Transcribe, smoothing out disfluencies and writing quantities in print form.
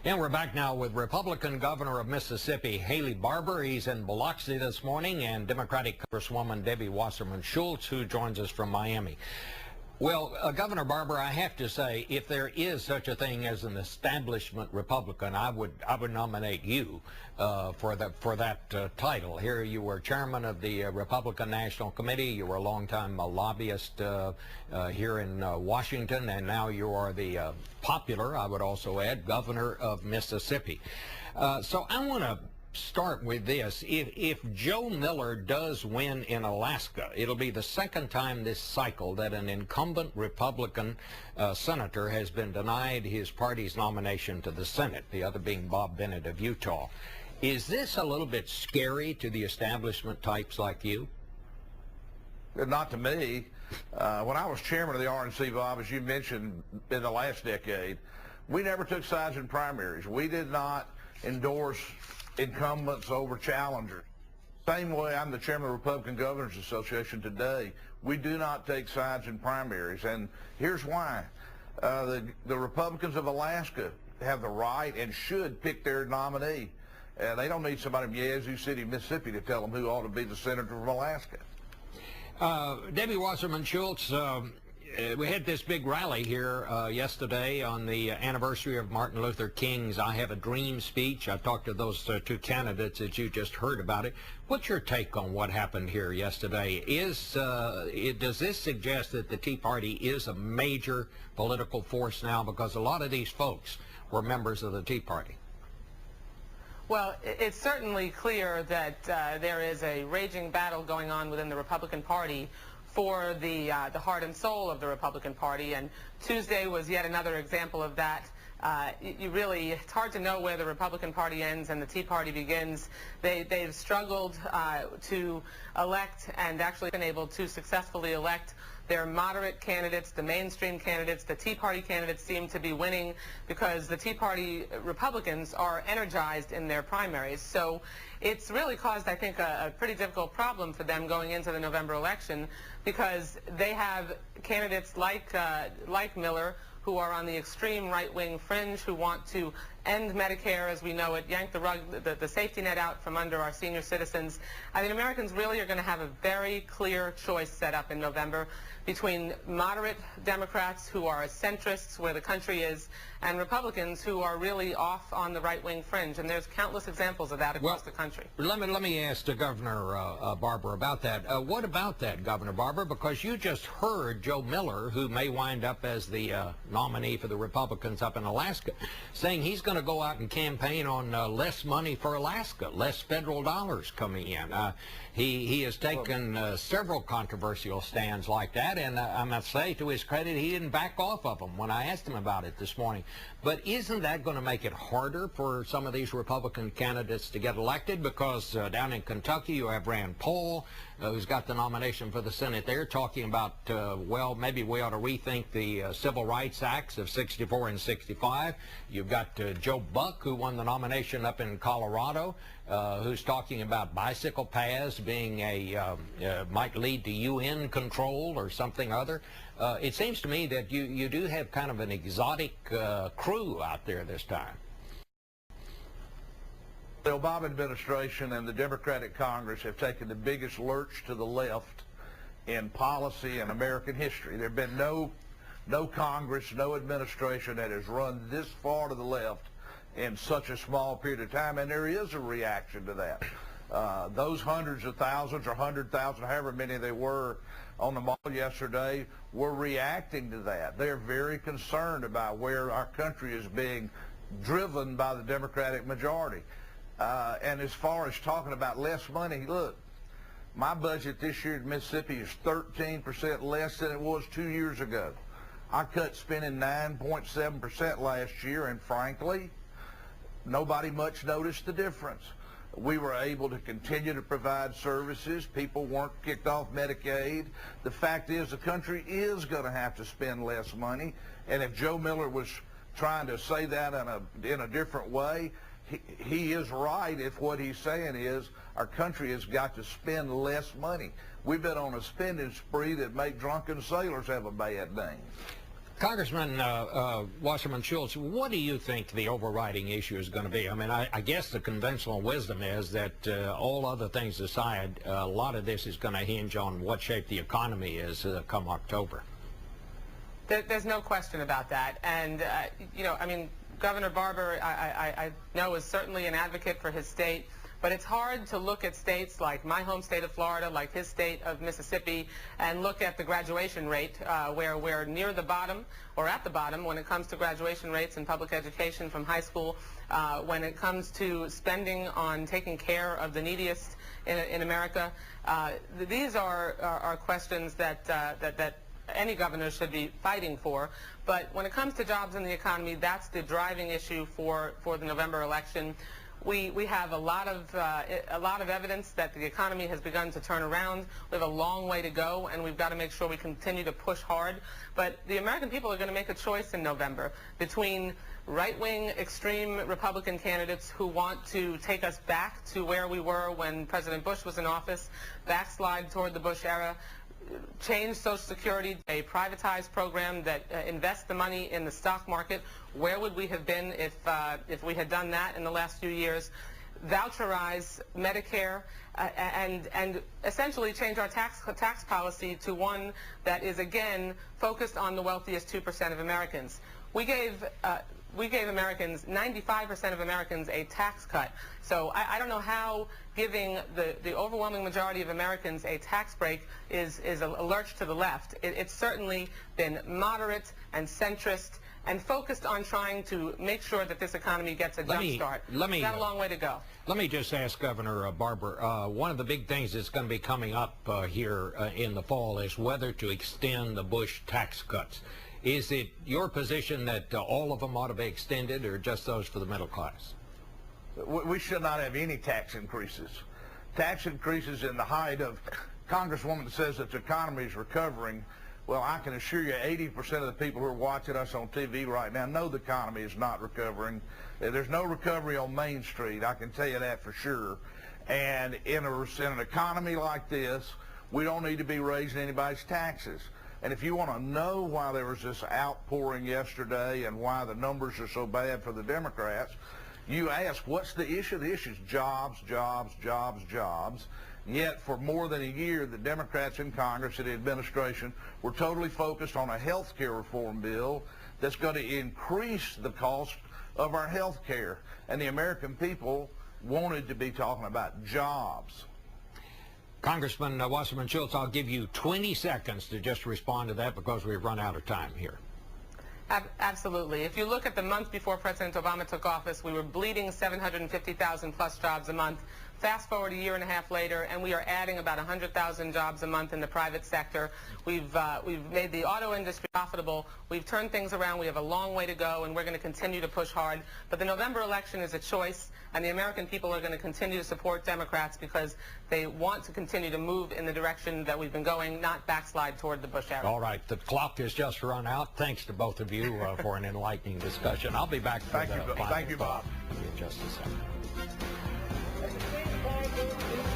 And we're back now with Republican Governor of Mississippi, Haley Barbour. He's in Biloxi this morning, and Democratic Congresswoman Debbie Wasserman Schultz, who joins us from Miami. Well, Governor Barbour, I have to say, if there is such a thing as an establishment Republican, I would nominate you for that title. Here you were chairman of the Republican National Committee. You were a longtime lobbyist here in Washington, and now you are the popular, I would also add, governor of Mississippi. So I want to start with this. If Joe Miller does win in Alaska, it'll be the second time this cycle that an incumbent Republican senator has been denied his party's nomination to the Senate, the other being Bob Bennett of Utah. Is this a little bit scary to the establishment types like you? Not to me. When I was chairman of the RNC, Bob, as you mentioned, in the last decade, we never took sides in primaries. We did not endorse incumbents over challengers. Same way I'm the chairman of the Republican Governors Association today. We do not take sides in primaries, and here's why. The Republicans of Alaska have the right and should pick their nominee. They don't need somebody from Yazoo City, Mississippi to tell them who ought to be the senator from Alaska. Debbie Wasserman Schultz, we had this big rally here yesterday on the anniversary of Martin Luther King's I Have a Dream speech. I talked to those two candidates that you just heard about it. What's your take on what happened here yesterday? Does this suggest that the Tea Party is a major political force now? Because a lot of these folks were members of the Tea Party. Well, it's certainly clear that there is a raging battle going on within the Republican Party for the heart and soul of the Republican Party, and Tuesday was yet another example of that. It's hard to know where the Republican Party ends and the Tea Party begins. They've struggled to elect and actually been able to successfully elect their moderate candidates, the mainstream candidates. The Tea Party candidates seem to be winning because the Tea Party Republicans are energized in their primaries. So it's really caused, I think, a pretty difficult problem for them going into the November election, because they have candidates like Miller, who are on the extreme right-wing fringe, who want to end Medicare as we know it, yank the safety net out from under our senior citizens. I mean, Americans really are going to have a very clear choice set up in November between moderate Democrats who are centrists where the country is, and Republicans who are really off on the right-wing fringe. And there's countless examples of that across the country. Let me ask Governor Barbour about that. What about that, Governor Barbour? Because you just heard Joe Miller, who may wind up as the nominee for the Republicans up in Alaska, saying he's going to go out and campaign on less money for Alaska, less federal dollars coming in. He has taken several controversial stands like that, and I must say, to his credit, he didn't back off of them when I asked him about it this morning. But isn't that going to make it harder for some of these Republican candidates to get elected? Because down in Kentucky, you have Rand Paul, who's got the nomination for the Senate there, talking about, well, maybe we ought to rethink the Civil Rights Acts of 64 and 65. You've got Joe Buck, who won the nomination up in Colorado, who's talking about bicycle paths being might lead to UN control or something other. It seems to me that you do have kind of an exotic crew out there this time. The Obama administration and the Democratic Congress have taken the biggest lurch to the left in policy in American history. There have been no Congress, no administration that has run this far to the left in such a small period of time, and there is a reaction to that. Those hundreds of thousands or 100,000, however many they were on the mall yesterday, were reacting to that. They're very concerned about where our country is being driven by the Democratic majority. And as far as talking about less money, look, my budget this year in Mississippi is 13% less than it was 2 years ago. I cut spending 9.7% last year, and frankly, nobody much noticed the difference. We were able to continue to provide services. People weren't kicked off Medicaid. The fact is, the country is going to have to spend less money. And if Joe Miller was trying to say that in a different way, he is right if what he's saying is our country has got to spend less money. We've been on a spending spree that make drunken sailors have a bad name. Congressman Wasserman Schultz, what do you think the overriding issue is going to be? I mean, I guess the conventional wisdom is that all other things aside, a lot of this is going to hinge on what shape the economy is come October. There's no question about that. And, you know, I mean, Governor Barber, I know, is certainly an advocate for his state. But it's hard to look at states like my home state of Florida, like his state of Mississippi, and look at the graduation rate where we're near the bottom or at the bottom when it comes to graduation rates in public education from high school, when it comes to spending on taking care of the neediest in America. These are questions that any governor should be fighting for. But when it comes to jobs in the economy, that's the driving issue for the November election. We have a lot of evidence that the economy has begun to turn around. We have a long way to go, and we've got to make sure we continue to push hard. But the American people are going to make a choice in November between right-wing extreme Republican candidates who want to take us back to where we were when President Bush was in office, backslide toward the Bush era, change Social Security, a privatized program that invests the money in the stock market. Where would we have been if we had done that in the last few years? Voucherize Medicare and essentially change our tax policy to one that is, again, focused on the wealthiest 2% of Americans. We gave Americans, 95% of Americans, a tax cut. So I don't know how giving the overwhelming majority of Americans a tax break is a lurch to the left. It's certainly been moderate and centrist and focused on trying to make sure that this economy gets a jump start. We've got a long way to go. Let me just ask Governor Barber, one of the big things that's going to be coming up here in the fall is whether to extend the Bush tax cuts. Is it your position that all of them ought to be extended, or just those for the middle class? We should not have any tax increases. Tax increases in the height of Congresswoman says that the economy is recovering. Well, I can assure you 80% of the people who are watching us on TV right now know the economy is not recovering. There's no recovery on Main Street, I can tell you that for sure. And in an economy like this, we don't need to be raising anybody's taxes. And if you want to know why there was this outpouring yesterday and why the numbers are so bad for the Democrats, you ask, what's the issue? The issue is jobs, jobs, jobs, jobs. Yet for more than a year, the Democrats in Congress and the administration were totally focused on a health care reform bill that's going to increase the cost of our health care. And the American people wanted to be talking about jobs. Congressman Wasserman Schultz, I'll give you 20 seconds to just respond to that because we've run out of time here. Absolutely. If you look at the month before President Obama took office, we were bleeding 750,000 plus jobs a month. Fast forward a year and a half later, and we are adding about 100,000 jobs a month in the private sector. We've made the auto industry profitable. We've turned things around. We have a long way to go, and we're going to continue to push hard. But the November election is a choice, and the American people are going to continue to support Democrats because they want to continue to move in the direction that we've been going, not backslide toward the Bush era. All right. The clock has just run out. Thanks to both of you for an enlightening discussion. I'll be back for the final Thank you, Bob. in just a second.